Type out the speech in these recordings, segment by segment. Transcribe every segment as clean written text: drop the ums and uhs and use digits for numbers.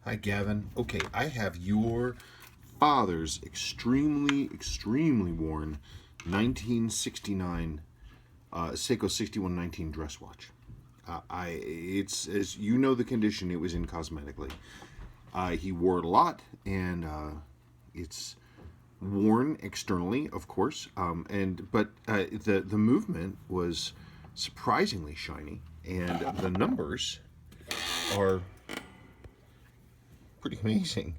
Hi, Gavin. Okay, I have your father's extremely worn 1969 Seiko 6119 dress watch. It's, as you know, the condition it was in cosmetically. He wore it a lot, and it's worn externally, of course. But the movement was surprisingly shiny, and the numbers are pretty amazing.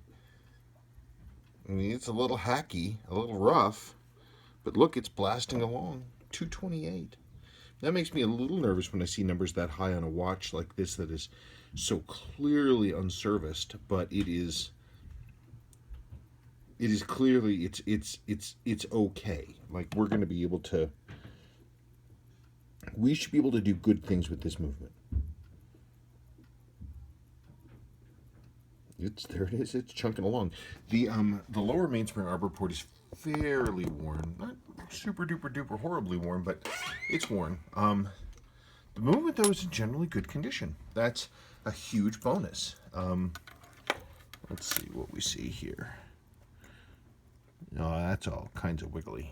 I mean, it's a little hacky, a little rough, but look, it's blasting along. 228. That makes me a little nervous when I see numbers that high on a watch like this that is so clearly unserviced, but it is clearly it's okay. Like we're going to be able to we should be able to do good things with this movement. There it is. It's chunking along. The lower mainspring arbor port is fairly worn. Not super duper duper horribly worn, but it's worn. The movement though is in generally good condition. That's a huge bonus. Let's see what we see here. No, that's all kinds of wiggly.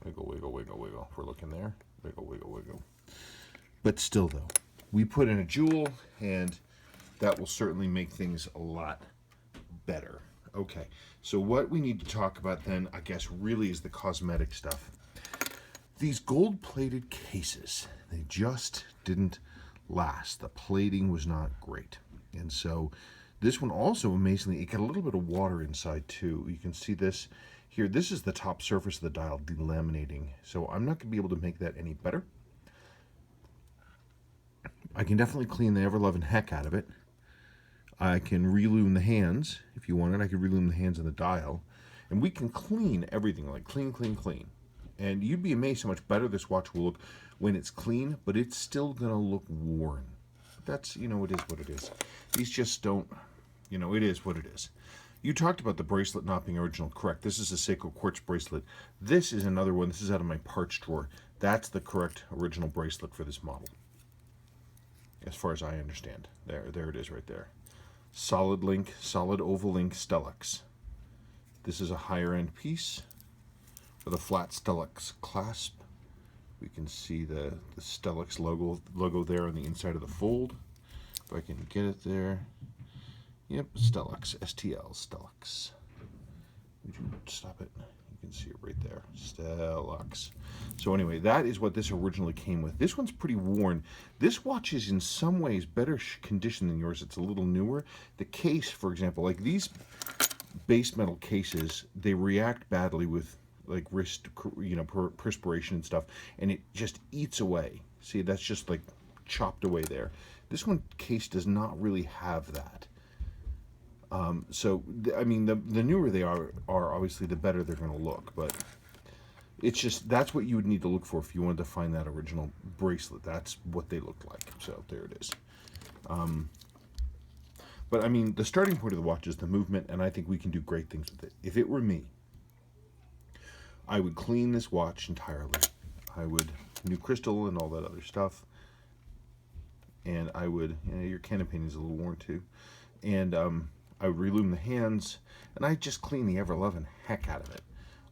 Wiggle, wiggle, wiggle, wiggle. If we're looking there. Wiggle, wiggle, wiggle. But still though, we put in a jewel and that will certainly make things a lot better. Okay, so what we need to talk about then, I guess, really is the cosmetic stuff. These gold-plated cases, they just didn't last. The plating was not great. And so this one also, amazingly, it got a little bit of water inside too. You can see this here. This is the top surface of the dial delaminating. So I'm not going to be able to make that any better. I can definitely clean the ever-loving heck out of it. I can relume the hands if you want it. I can relume the hands and the dial. And we can clean everything, like clean, clean, clean. And you'd be amazed how much better this watch will look when it's clean, but it's still going to look worn. That's, it is what it is. These just don't, it is what it is. You talked about the bracelet not being original. Correct. This is a Seiko quartz bracelet. This is another one. This is out of my parts drawer. That's the correct original bracelet for this model, as far as I understand. There it is right there. Solid link, solid oval link Stellux. This is a higher end piece with a flat Stellux clasp. We can see the Stellux logo there on the inside of the fold. If I can get it there. Yep, Stellux, STL, Stellux. Would you stop it? You can see it right there, Stellux. So anyway, that is what this originally came with. This one's pretty worn. This watch is in some ways better condition than yours. It's a little newer. The case, for example, like these base metal cases, they react badly with like wrist, perspiration and stuff, and it just eats away. See, that's just like chopped away there. This one case does not really have that. I mean, the newer they are obviously the better they're going to look, but it's just, that's what you would need to look for if you wanted to find that original bracelet. That's what they look like. So there it is. But I mean, the starting point of the watch is the movement, and I think we can do great things with it. If it were me, I would clean this watch entirely. I would new crystal and all that other stuff. And I would, your cannon pin is a little worn too. And I would relume the hands, and I'd just clean the ever-loving heck out of it.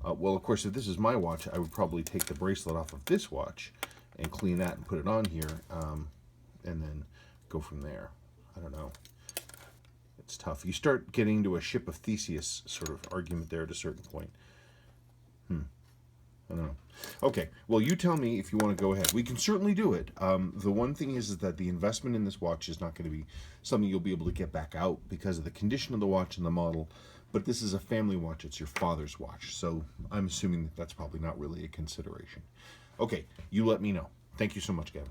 Well, of course, if this is my watch, I would probably take the bracelet off of this watch and clean that and put it on here, and then go from there. I don't know. It's tough. You start getting into a ship of Theseus sort of argument there at a certain point. I don't know. Okay, well, you tell me if you want to go ahead. We can certainly do it. The one thing is that the investment in this watch is not going to be something you'll be able to get back out because of the condition of the watch and the model. But this is a family watch. It's your father's watch. So I'm assuming that that's probably not really a consideration. Okay, you let me know. Thank you so much, Gavin.